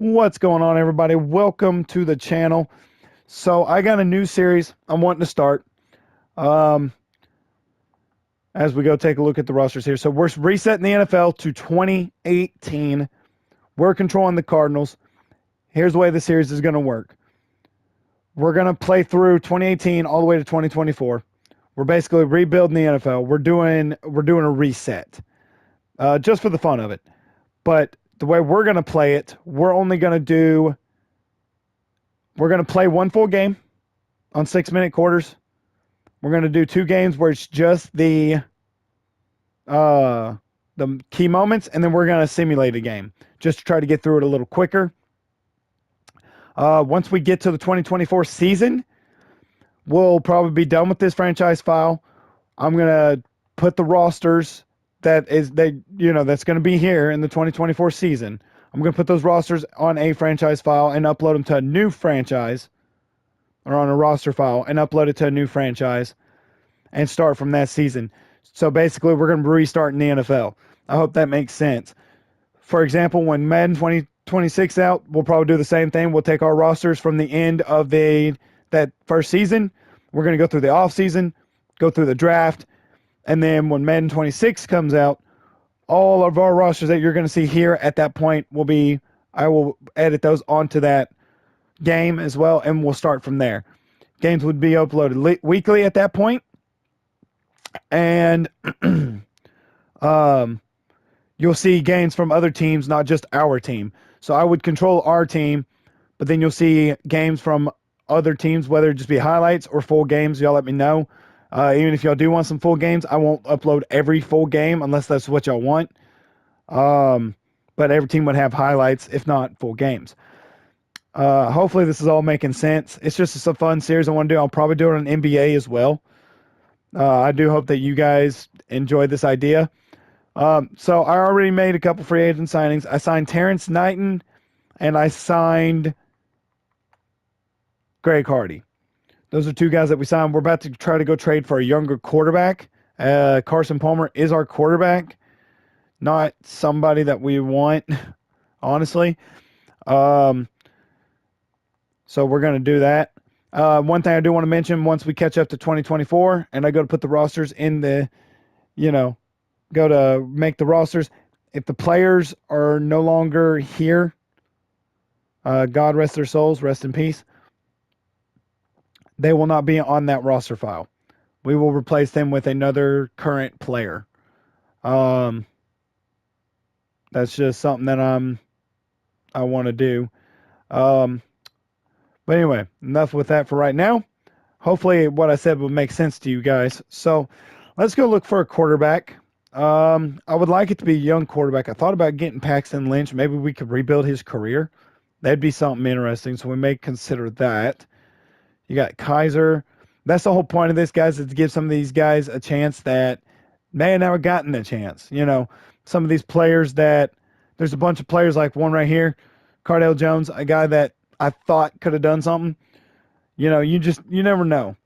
What's going on, everybody? Welcome to the channel. So I got a new series I'm wanting to start. Um, as we go take a look at the rosters here. So we're resetting the NFL to 2018. We're controlling the Cardinals. Here's the way the series is going to work. We're going to play through 2018 all the way to 2024. We're basically rebuilding the NFL. We're doing a reset, just for the fun of it. But the way we're going to play it, we're going to play one full game on 6-minute quarters. We're going to do 2 games where it's just the key moments, and then we're going to simulate a game just to try to get through it a little quicker. Once we get to the 2024 season, we'll probably be done with this franchise file. I'm going to put the rosters that's going to be here in the 2024 season. I'm going to put those rosters on a franchise file and upload them to a new franchise, or on a roster file and upload it to a new franchise and start from that season. So basically, we're going to restart in the NFL. I hope that makes sense. For example, when Madden 2026 out, we'll probably do the same thing. We'll take our rosters from the end of that first season. We're going to go through the offseason, go through the draft, and then when Madden 26 comes out, all of our rosters that you're going to see here at that point I will edit those onto that game as well, and we'll start from there. Games would be uploaded weekly at that point, and you'll see games from other teams, not just our team. So I would control our team, but then you'll see games from other teams, whether it just be highlights or full games. Y'all let me know. Even if y'all do want some full games, I won't upload every full game unless that's what y'all want. But every team would have highlights, if not full games. Hopefully this is all making sense. It's just a fun series I want to do. I'll probably do it on NBA as well. I do hope that you guys enjoy this idea. So I already made a couple free agent signings. I signed Terrence Knighton and I signed Greg Hardy. Those are 2 guys that we signed. We're about to try to go trade for a younger quarterback. Carson Palmer is our quarterback, not somebody that we want, honestly. So we're going to do that. One thing I do want to mention, once we catch up to 2024 and I go to put the rosters in go to make the rosters, if the players are no longer here, God rest their souls, rest in peace, they will not be on that roster file. We will replace them with another current player. That's just something that I want to do. But anyway, enough with that for right now. Hopefully what I said will make sense to you guys. So let's go look for a quarterback. I would like it to be a young quarterback. I thought about getting Paxton Lynch. Maybe we could rebuild his career. That'd be something interesting. So we may consider that. You got Kaiser. That's the whole point of this, guys, is to give some of these guys a chance that may have never gotten a chance. Some of these players there's a bunch of players like one right here, Cardale Jones, a guy that I thought could have done something. You never know.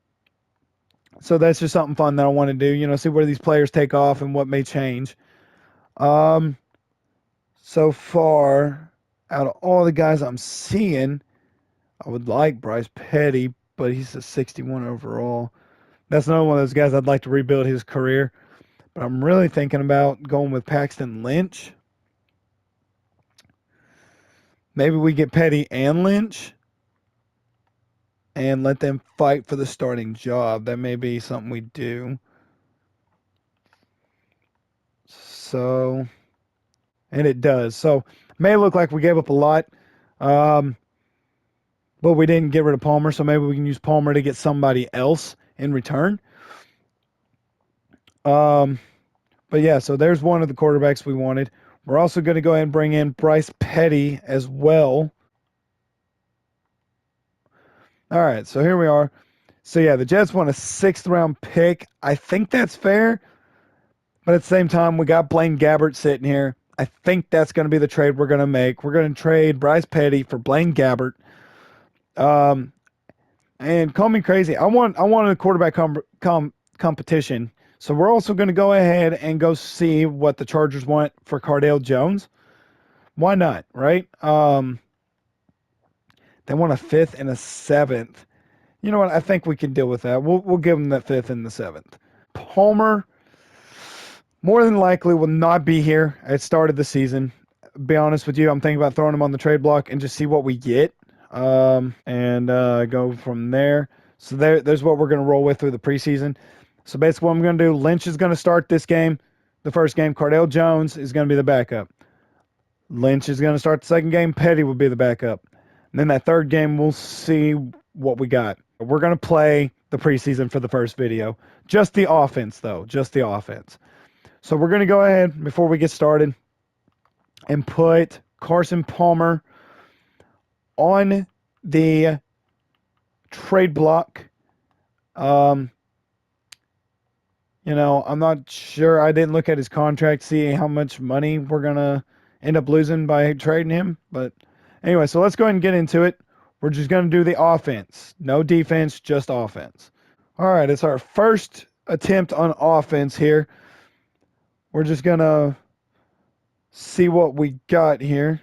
So that's just something fun that I want to do, see where these players take off and what may change. So far, out of all the guys I'm seeing, I would like Bryce Petty, but he's a 61 overall. That's another one of those guys I'd like to rebuild his career. But I'm really thinking about going with Paxton Lynch. Maybe we get Petty and Lynch and let them fight for the starting job. That may be something we do. So, and it does. So, it may look like we gave up a lot. But we didn't get rid of Palmer, so maybe we can use Palmer to get somebody else in return. But yeah, so there's one of the quarterbacks we wanted. We're also going to go ahead and bring in Bryce Petty as well. All right, so here we are. So yeah, the Jets want a 6th-round pick. I think that's fair. But at the same time, we got Blaine Gabbert sitting here. I think that's going to be the trade we're going to make. We're going to trade Bryce Petty for Blaine Gabbert. And call me crazy. I want a quarterback competition. So we're also going to go ahead and go see what the Chargers want for Cardale Jones. Why not, right? They want a fifth and a seventh. You know what? I think we can deal with that. We'll give them that fifth and the seventh. Palmer more than likely will not be here at start of the season. Be honest with you, I'm thinking about throwing him on the trade block and just see what we get, and go from there. So there's what we're going to roll with through the preseason. So basically, what I'm going to do: Lynch is going to start this game, the first game. Cardale Jones is going to be the backup. Lynch is going to start the second game. Petty will be the backup. And then that third game, we'll see what we got. We're going to play the preseason for the first video. Just the offense, though. Just the offense. So we're going to go ahead before we get started and put Carson Palmer on the trade block. I'm not sure. I didn't look at his contract, see how much money we're going to end up losing by trading him. But anyway, so let's go ahead and get into it. We're just going to do the offense. No defense, just offense. All right, it's our first attempt on offense here. We're just going to see what we got here.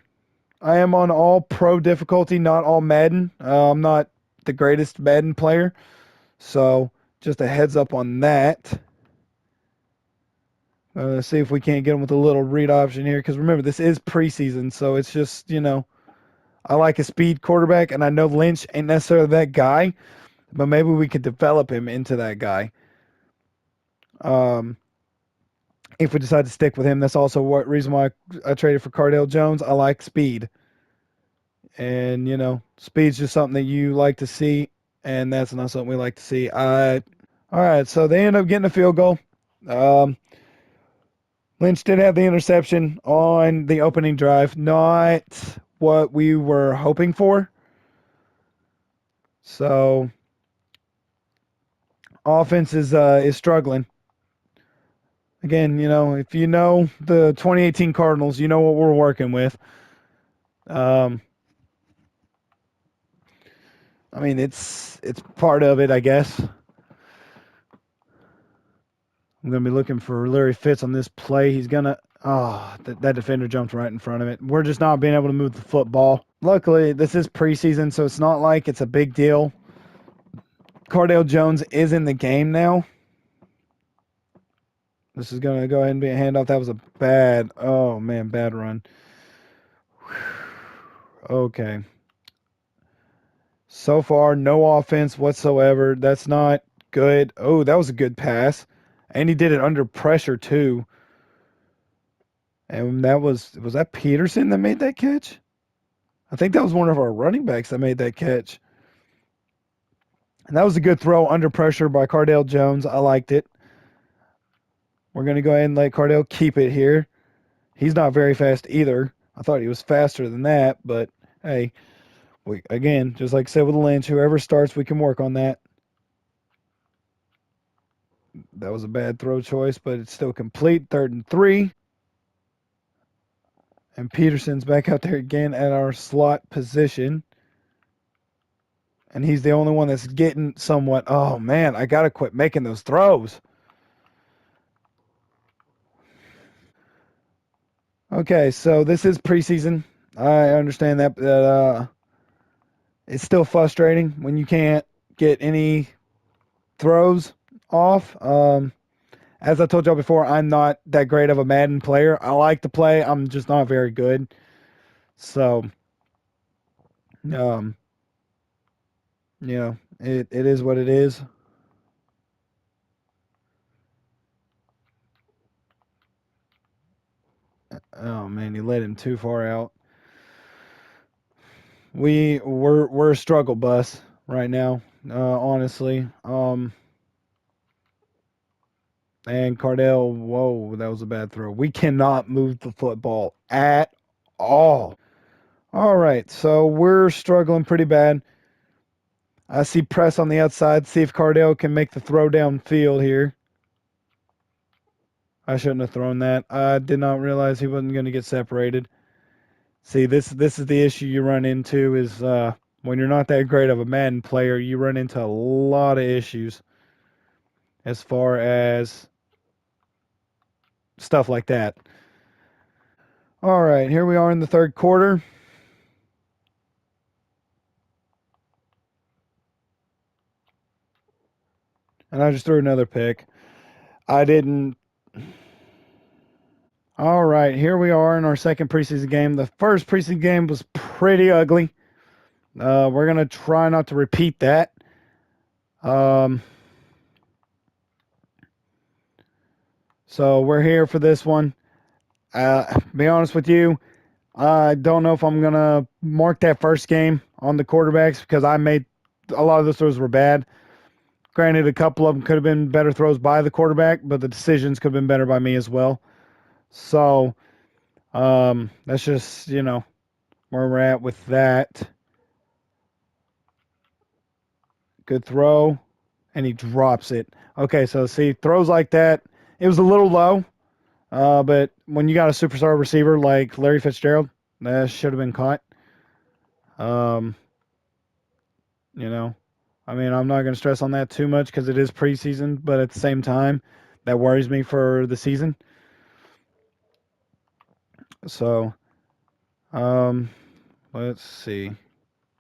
I am on all pro difficulty, not all Madden. I'm not the greatest Madden player, so just a heads up on that. Let's see if we can't get him with a little read option here, because remember, this is preseason, so it's just, I like a speed quarterback, and I know Lynch ain't necessarily that guy, but maybe we could develop him into that guy. If we decide to stick with him, that's also what reason why I traded for Cardale Jones. I like speed. And, speed's just something that you like to see, and that's not something we like to see. All right, so they end up getting a field goal. Lynch did have the interception on the opening drive, not what we were hoping for. So, offense is struggling. Again, if you know the 2018 Cardinals, you know what we're working with. I mean, it's part of it, I guess. I'm going to be looking for Larry Fitz on this play. He's going to. Oh, that defender jumped right in front of it. We're just not being able to move the football. Luckily, this is preseason, so it's not like it's a big deal. Cardale Jones is in the game now. This is going to go ahead and be a handoff. That was a bad run. Okay. So far, no offense whatsoever. That's not good. Oh, that was a good pass. And he did it under pressure, too. And was that Peterson that made that catch? I think that was one of our running backs that made that catch. And that was a good throw under pressure by Cardale Jones. I liked it. We're going to go ahead and let Cardale keep it here. He's not very fast either. I thought he was faster than that, but hey, again, just like I said with Lynch, whoever starts, we can work on that. That was a bad throw choice, but it's still complete. 3rd and 3. And Peterson's back out there again at our slot position. And he's the only one that's getting somewhat. Oh, man, I got to quit making those throws. Okay, so this is preseason. I understand that it's still frustrating when you can't get any throws off. As I told y'all before, I'm not that great of a Madden player. I like to play. I'm just not very good. So, um, it is what it is. Oh man, you let him too far out. We're a struggle bus right now, honestly. And Cardell, whoa, that was a bad throw. We cannot move the football at all. All right, so we're struggling pretty bad. I see press on the outside. See if Cardell can make the throw downfield here. I shouldn't have thrown that. I did not realize he wasn't going to get separated. See, this is the issue you run into is when you're not that great of a Madden player, you run into a lot of issues as far as stuff like that. All right, here we are in the third quarter. And I just threw another pick. I didn't. All right, here we are in our second preseason game. The first preseason game was pretty ugly. We're going to try not to repeat that. Um, so we're here for this one. Be honest with you, I don't know if I'm going to mark that first game on the quarterbacks because I made a lot of those throws were bad. Granted, a couple of them could have been better throws by the quarterback, but the decisions could have been better by me as well. So that's just, where we're at with that. Good throw. And he drops it. Okay, so see, throws like that, it was a little low, but when you got a superstar receiver like Larry Fitzgerald, that should have been caught. Um, you know, I mean, I'm not going to stress on that too much because it is preseason, but at the same time, that worries me for the season. So, um, let's see.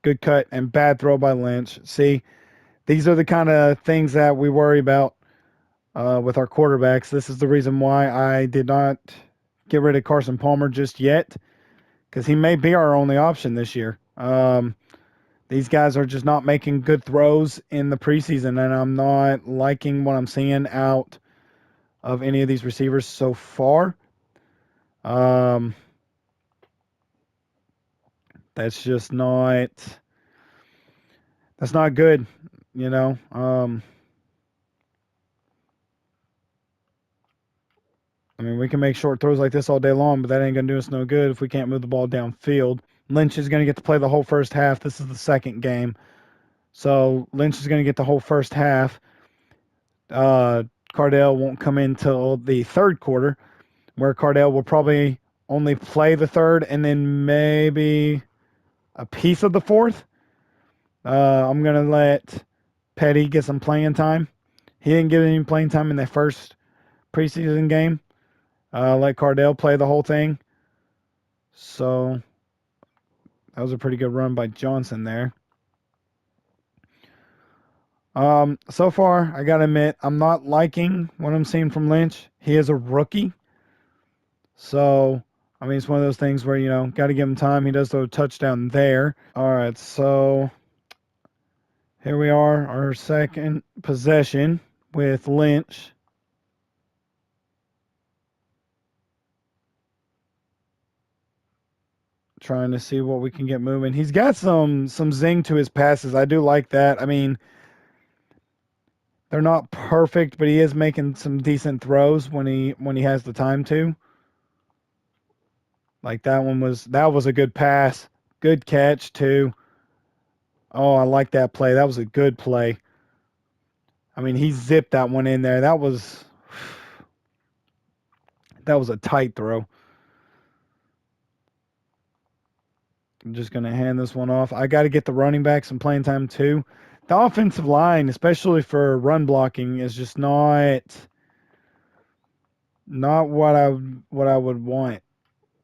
Good cut and bad throw by Lynch. See, these are the kind of things that we worry about with our quarterbacks. This is the reason why I did not get rid of Carson Palmer just yet, because he may be our only option this year. These guys are just not making good throws in the preseason, and I'm not liking what I'm seeing out of any of these receivers so far. Um, that's just not that's not good, you know. I mean, we can make short throws like this all day long, but that ain't gonna do us no good if we can't move the ball downfield. Lynch is gonna get to play the whole first half. This is the second game, so Lynch is gonna get the whole first half. Uh, Cardell won't come in till the third quarter, where Cardell will probably only play the third and then maybe a piece of the fourth. I'm gonna let Petty get some playing time. He didn't get any playing time in that first preseason game. Let Cardell play the whole thing. So that was a pretty good run by Johnson there. So far, I gotta admit, I'm not liking what I'm seeing from Lynch. He is a rookie. So, I mean, it's one of those things where, got to give him time. He does throw a touchdown there. All right, so here we are, our second possession with Lynch. Trying to see what we can get moving. He's got some zing to his passes. I do like that. I mean, they're not perfect, but he is making some decent throws when he has the time to. Like that was a good pass. Good catch too. Oh, I like that play. That was a good play. I mean, he zipped that one in there. That was a tight throw. I'm just going to hand this one off. I got to get the running back some playing time too. The offensive line, especially for run blocking, is just not what I would want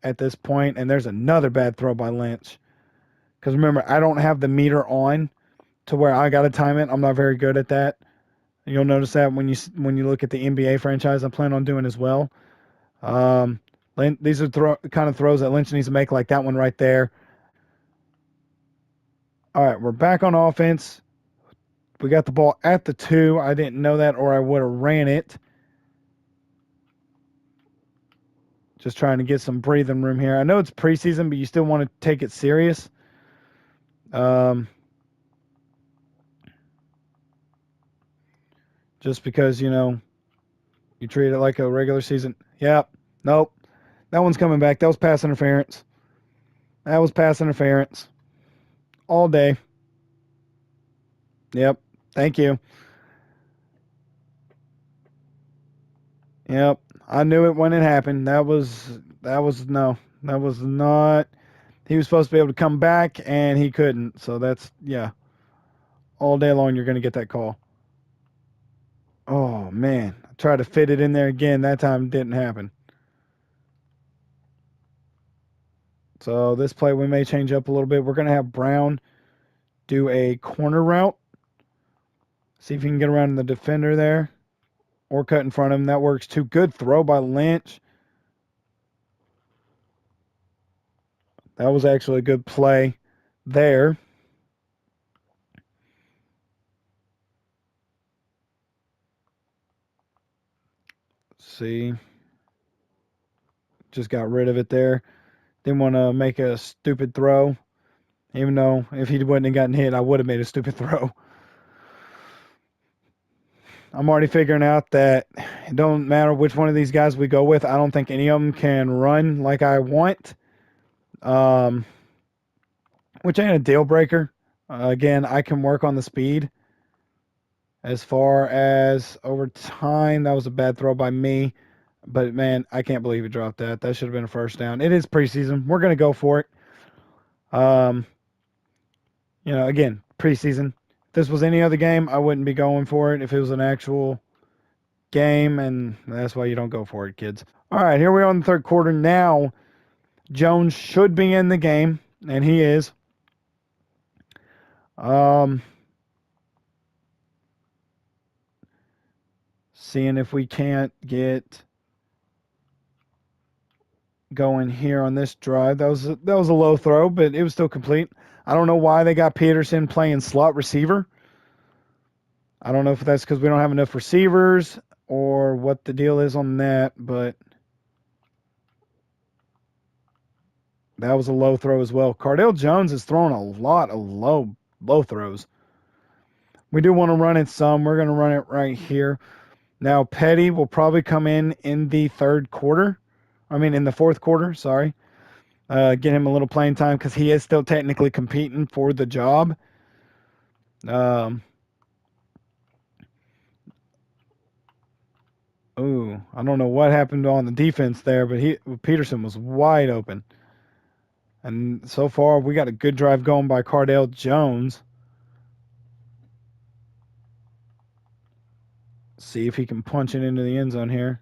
at this point. And there's another bad throw by Lynch. Because remember, I don't have the meter on to where I got to time it. I'm not very good at that. You'll notice that when you look at the NBA franchise, I plan on doing as well. Um, these are kind of throws that Lynch needs to make, like that one right there. All right, we're back on offense. We got the ball at the 2. I didn't know that, or I would have ran it. Just trying to get some breathing room here. I know it's preseason, but you still want to take it serious. Just because, you treat it like a regular season. Yep. Nope. That one's coming back. That was pass interference. That was pass interference. All day. Yep. Thank you. Yep. I knew it when it happened. That was no. That was not. He was supposed to be able to come back and he couldn't. So that's yeah. All day long you're going to get that call. Oh man. I tried to fit it in there again. That time it didn't happen. So this play we may change up a little bit. We're going to have Brown do a corner route. See if you can get around the defender there or cut in front of him. That works too. Good throw by Lynch. That was actually a good play there. See, just got rid of it there. Didn't want to make a stupid throw, even though if he wouldn't have gotten hit, I would have made a stupid throw. I'm already figuring out that it don't matter which one of these guys we go with. I don't think any of them can run like I want, um, which ain't a deal breaker. Again, I can work on the speed. As far as over time, that was a bad throw by me. But man, I can't believe he dropped that. That should have been a first down. It is preseason. We're gonna go for it. Um, again, preseason. If this was any other game, I wouldn't be going for it. If it was an actual game, and that's why you don't go for it, kids. All right, here we are in the third quarter. Now, Jones should be in the game, and he is. Seeing if we can't get going here on this drive. That was a low throw, but it was still complete. I don't know why they got Peterson playing slot receiver. I don't know if that's because we don't have enough receivers or what the deal is on that, but that was a low throw as well. Cardell Jones is throwing a lot of low throws. We do want to run it some. We're going to run it right here. Now, Petty will probably come in the third quarter. I mean, in the fourth quarter, sorry. Get him a little playing time because he is still technically competing for the job. I don't know what happened on the defense there, but Peterson was wide open. And so far, we got a good drive going by Cardell Jones. See if he can punch it into the end zone here.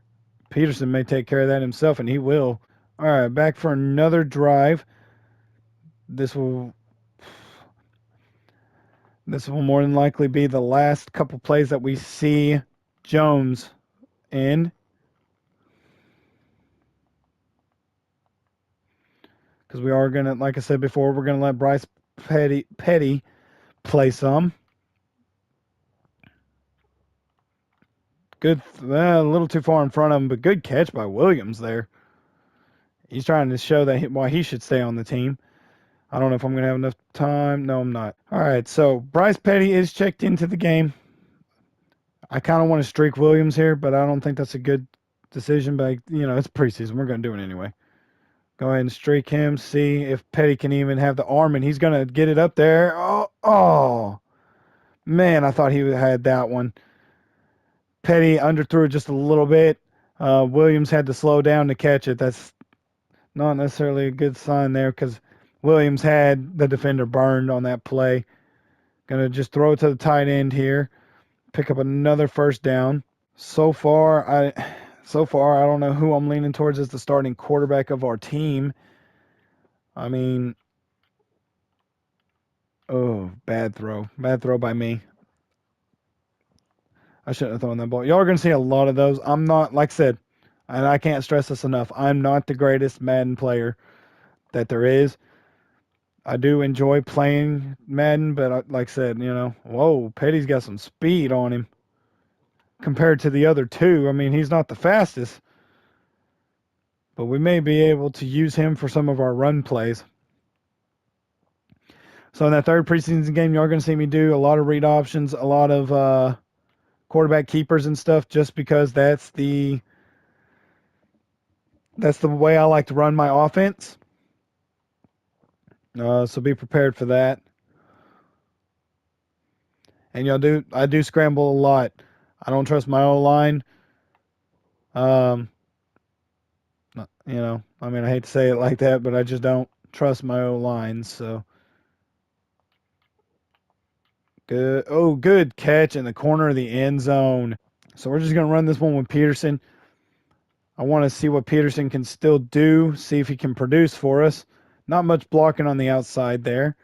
Peterson may take care of that himself, and he will. All right, back for another drive. This will more than likely be the last couple plays that we see Jones in. Because we are going to, like I said before, we're going to let Bryce Petty play some. Good, a little too far in front of him, but good catch by Williams there. He's trying to show that why he should stay on the team. I don't know if I'm going to have enough time. No, I'm not. All right, so Bryce Petty is checked into the game. I kind of want to streak Williams here, but I don't think that's a good decision. But, it's preseason. We're going to do it anyway. Go ahead and streak him. See if Petty can even have the arm, and he's going to get it up there. Oh, man, I thought he had that one. Petty underthrew it just a little bit. Williams had to slow down to catch it. That's not necessarily a good sign there because Williams had the defender burned on that play. Gonna just throw it to the tight end here. Pick up another first down. So far, I don't know who I'm leaning towards as the starting quarterback of our team. I mean, bad throw by me. I shouldn't have thrown that ball. Y'all are going to see a lot of those. I'm not, like I said, and I can't stress this enough, I'm not the greatest Madden player that there is. I do enjoy playing Madden, but like I said, whoa, Petty's got some speed on him compared to the other two. I mean, he's not the fastest, but we may be able to use him for some of our run plays. So in that third preseason game, you're going to see me do a lot of read options, a lot of quarterback keepers and stuff, just because that's the way I like to run my offense. So be prepared for that. And I do scramble a lot. I don't trust my O-line. I mean, I hate to say it like that, but I just don't trust my O-line. So good. Oh, good catch in the corner of the end zone. So we're just going to run this one with Peterson. I want to see what Peterson can still do, see if he can produce for us. Not much blocking on the outside there.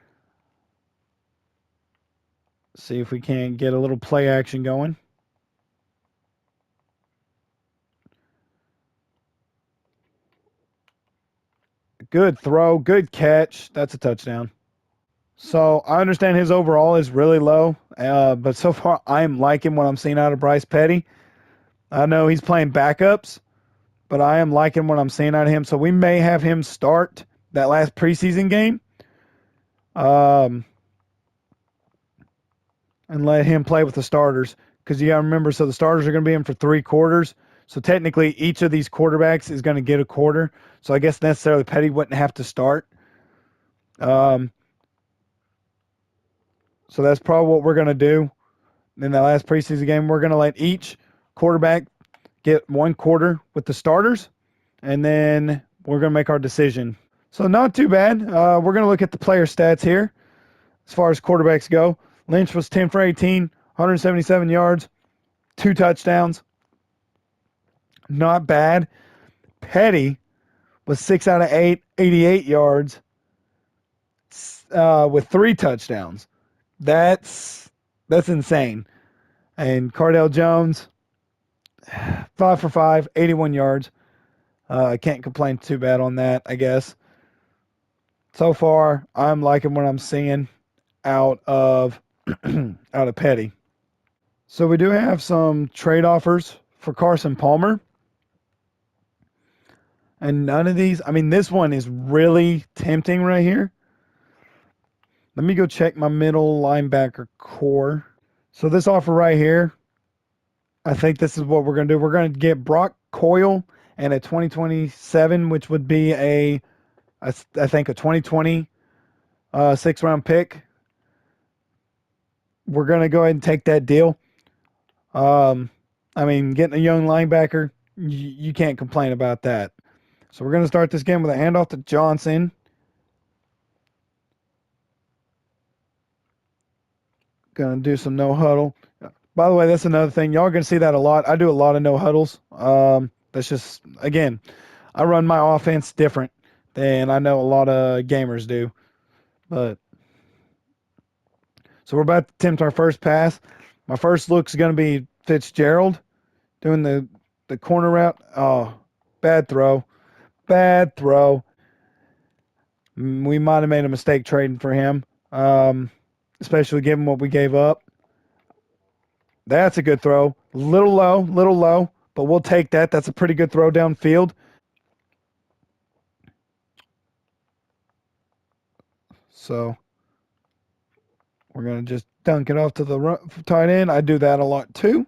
See if we can't get a little play action going. Good throw, good catch. That's a touchdown. So I understand his overall is really low, but so far I'm liking what I'm seeing out of Bryce Petty. I know he's playing backups, but I am liking what I'm seeing out of him. So we may have him start that last preseason game, um, and let him play with the starters. Because you got to remember, so the starters are going to be in for 3 quarters. So technically, each of these quarterbacks is going to get a quarter. So I guess necessarily Petty wouldn't have to start. Um, so that's probably what we're going to do. In the last preseason game, we're going to let each quarterback get 1 quarter with the starters, and then we're going to make our decision. So not too bad. We're going to look at the player stats here as far as quarterbacks go. Lynch was 10 for 18, 177 yards, 2 touchdowns. Not bad. Petty was 6 out of 8, 88 yards with 3 touchdowns. That's insane. And Cardell Jones, 5 for 5, 81 yards. I can't complain too bad on that, I guess. So far, I'm liking what I'm seeing out of out of Petty. So we do have some trade offers for Carson Palmer. And none of these, I mean, this one is really tempting right here. Let me go check my middle linebacker core. So this offer right here, I think this is what we're going to do. We're going to get Brock Coyle and a 2027, which would be I think a 2020 6-round pick. We're going to go ahead and take that deal. I mean, getting a young linebacker, you can't complain about that. So we're going to start this game with a handoff to Johnson. Going to do some no huddle. By the way, that's another thing. Y'all are going to see that a lot. I do a lot of no huddles. That's just, again, I run my offense different than I know a lot of gamers do. But so we're about to attempt our first pass. My first look's going to be Fitzgerald doing the corner route. Oh, bad throw. Bad throw. We might have made a mistake trading for him, especially given what we gave up. That's a good throw. Little low, but we'll take that. That's a pretty good throw downfield. So we're going to just dunk it off to the tight end. I do that a lot too.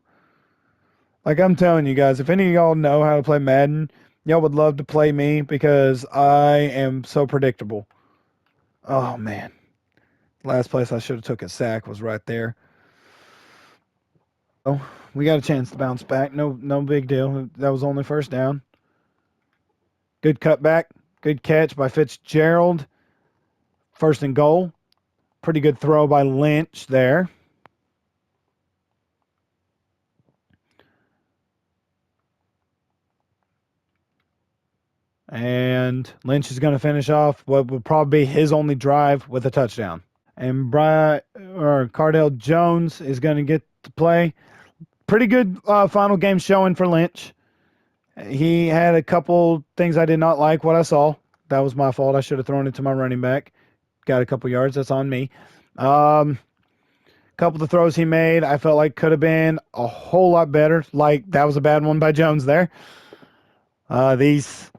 Like I'm telling you guys, if any of y'all know how to play Madden, y'all would love to play me because I am so predictable. Oh man. Last place I should have took a sack was right there. Oh, we got a chance to bounce back. No big deal. That was only first down. Good cutback. Good catch by Fitzgerald. First and goal. Pretty good throw by Lynch there. And Lynch is going to finish off what would probably be his only drive with a touchdown. And Cardell Jones is going to get to play. Pretty good final game showing for Lynch. He had a couple things I did not like what I saw. That was my fault. I should have thrown it to my running back. Got a couple yards. That's on me. Couple of the throws he made, I felt like could have been a whole lot better. Like that was a bad one by Jones there. These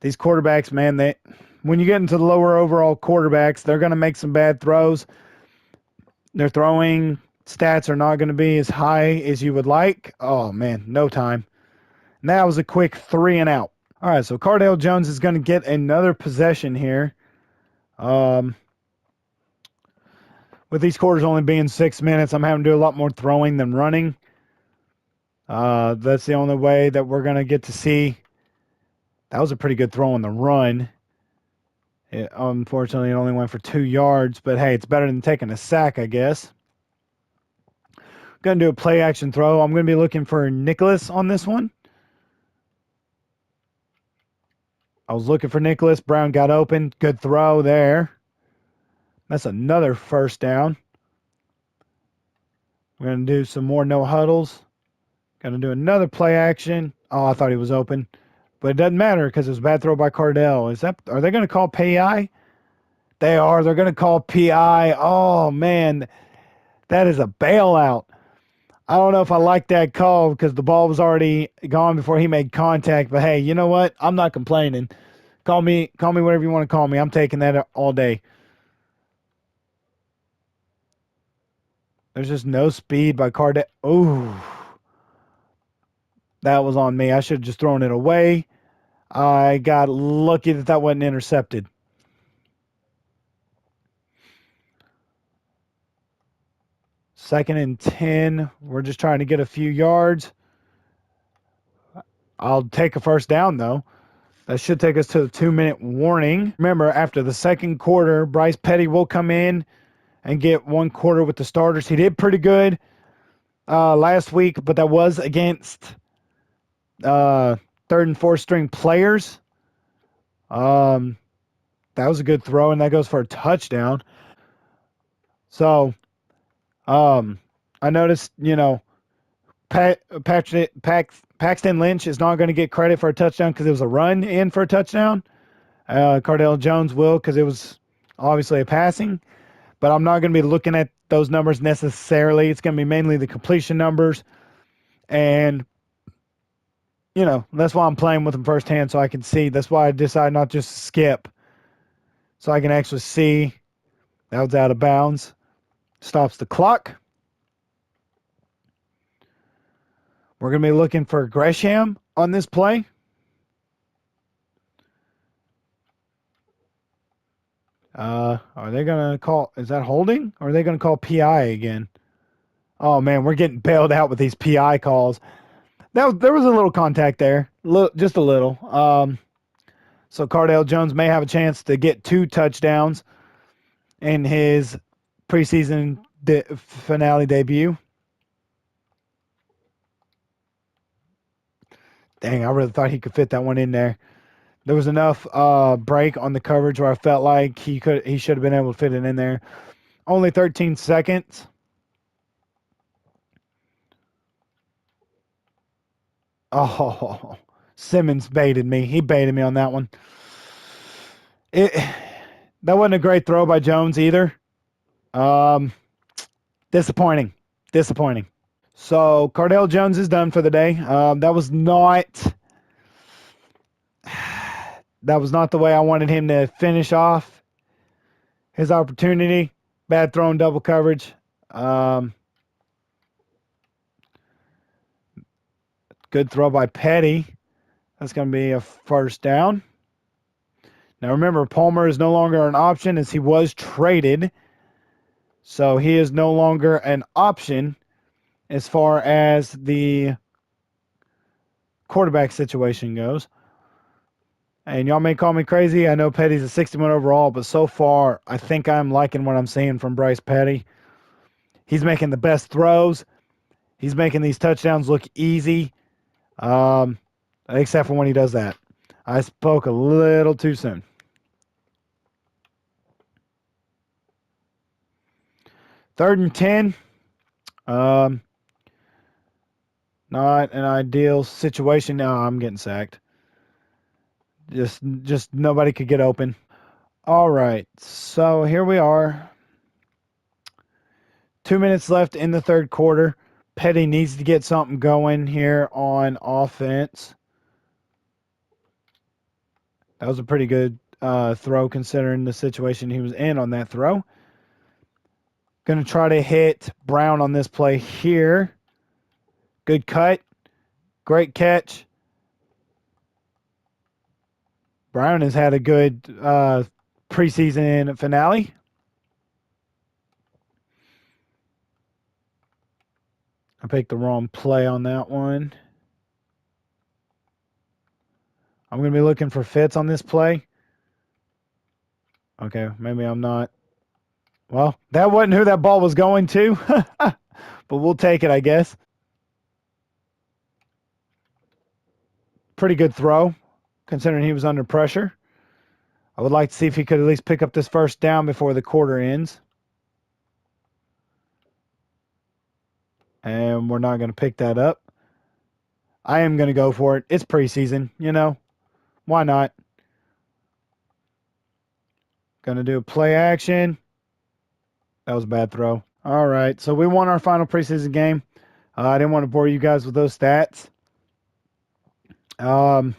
quarterbacks, man, they when you get into the lower overall quarterbacks, they're going to make some bad throws. Their throwing stats are not going to be as high as you would like. Oh man, no time. And that was a quick 3 and out. All right, so Cardell Jones is going to get another possession here. With these quarters only being 6 minutes, I'm having to do a lot more throwing than running. That's the only way that we're going to get to see. That was a pretty good throw on the run. Unfortunately, it only went for 2 yards, but hey, it's better than taking a sack, I guess. Going to do a play action throw. I'm going to be looking for Nicholas on this one. I was looking for Nicholas. Brown got open. Good throw there. That's another first down. We're going to do some more no huddles. Going to do another play action. Oh, I thought he was open. But it doesn't matter because it was a bad throw by Cardell. Are they going to call PI? They are. They're going to call PI. Oh, man. That is a bailout. I don't know if I like that call because the ball was already gone before he made contact. But hey, you know what? I'm not complaining. Call me whatever you want to call me. I'm taking that all day. There's just no speed by Cardell. Ooh, that was on me. I should have just thrown it away. I got lucky that wasn't intercepted. Second and 10. We're just trying to get a few yards. I'll take a first down, though. That should take us to the 2-minute warning. Remember, after the second quarter, Bryce Petty will come in and get 1 quarter with the starters. He did pretty good last week, but that was against third and fourth string players. That was a good throw, and that goes for a touchdown. So, I noticed, Paxton Lynch is not going to get credit for a touchdown because it was a run in for a touchdown. Cardell Jones will because it was obviously a passing. But I'm not going to be looking at those numbers necessarily. It's going to be mainly the completion numbers. And, that's why I'm playing with them firsthand so I can see. That's why I decided not just to skip. So I can actually see. That was out of bounds. Stops the clock. We're going to be looking for Gresham on this play. Are they going to call? Is that holding? Or are they going to call PI again? Oh, man, we're getting bailed out with these PI calls. There was a little contact there. Just a little. So Cardell Jones may have a chance to get 2 touchdowns in his preseason finale debut. Dang, I really thought he could fit that one in there. There was enough break on the coverage where I felt like he should have been able to fit it in there. Only 13 seconds. Oh, Simmons baited me. He baited me on that one. That wasn't a great throw by Jones either. Disappointing. So Cardell Jones is done for the day. That was not the way I wanted him to finish off his opportunity. Bad throw in double coverage. Good throw by Petty. That's going to be a first down. Now remember, Palmer is no longer an option as he was traded. So he is no longer an option as far as the quarterback situation goes. And y'all may call me crazy. I know Petty's a 61 overall, but so far, I think I'm liking what I'm seeing from Bryce Petty. He's making the best throws. He's making these touchdowns look easy, except for when he does that. I spoke a little too soon. Third and 10. Not an ideal situation. No, I'm getting sacked. Just nobody could get open. All right, so here we are. 2 minutes left in the third quarter. Petty needs to get something going here on offense. That was a pretty good throw considering the situation he was in on that throw. Going to try to hit Brown on this play here. Good cut. Great catch. Brown has had a good preseason finale. I picked the wrong play on that one. I'm going to be looking for fits on this play. Okay, maybe I'm not. Well, that wasn't who that ball was going to. But we'll take it, I guess. Pretty good throw, considering he was under pressure. I would like to see if he could at least pick up this first down before the quarter ends. and we're not going to pick that up. I am going to go for it. It's preseason, Why not? Going to do a play action. That was a bad throw. All right, so we won our final preseason game. I didn't want to bore you guys with those stats, um,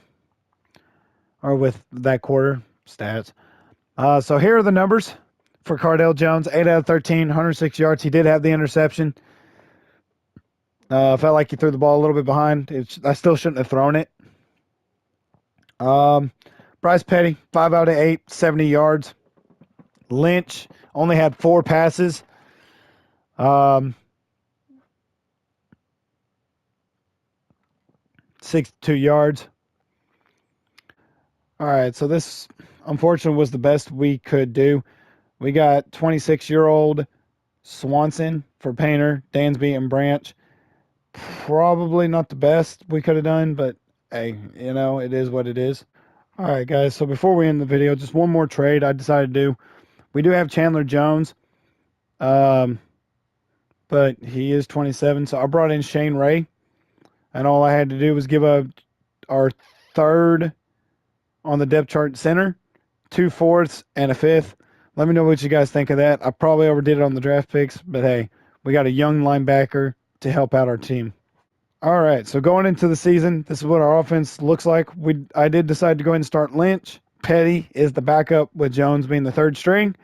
or with that quarter stats. So here are the numbers for Cardale Jones: 8 out of 13, 106 yards. He did have the interception. Felt like he threw the ball a little bit behind. I still shouldn't have thrown it. Um, Bryce Petty, 5 out of 8, 70 yards. Lynch only had 4 passes. 62 yards. All right, so this unfortunately was the best we could do. We got 26-year-old Swanson for Painter, Dansby, and Branch. Probably not the best we could have done, but hey, it is what it is. All right, guys, so before we end the video, just one more trade I decided to do. We do have Chandler Jones, but he is 27, so I brought in Shane Ray, and all I had to do was give up our third on the depth chart center, 2 fourths, and a fifth. Let me know what you guys think of that. I probably overdid it on the draft picks, but hey, we got a young linebacker to help out our team. All right, so going into the season, this is what our offense looks like. I did decide to go ahead and start Lynch. Petty is the backup with Jones being the third string.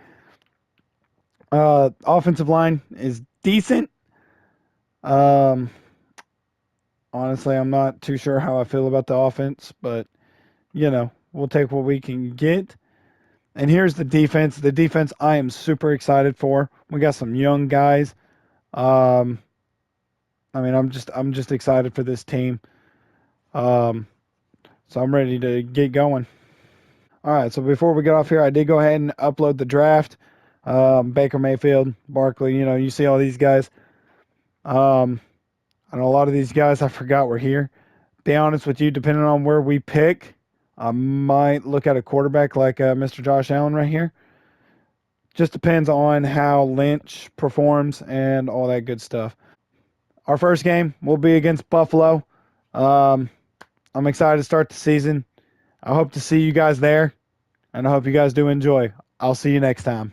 Offensive line is decent. Um, Honestly, I'm not too sure how I feel about the offense, but we'll take what we can get. And here's the defense. The defense I am super excited for. We got some young guys. I'm just excited for this team. Um, so I'm ready to get going. All right. So before we get off here, I did go ahead and upload the draft. Baker Mayfield, Barkley. You see all these guys. Um, I know a lot of these guys I forgot were here. Be honest with you, depending on where we pick, I might look at a quarterback like Mr. Josh Allen right here. Just depends on how Lynch performs and all that good stuff. Our first game will be against Buffalo. Um, I'm excited to start the season. I hope to see you guys there, and I hope you guys do enjoy. I'll see you next time.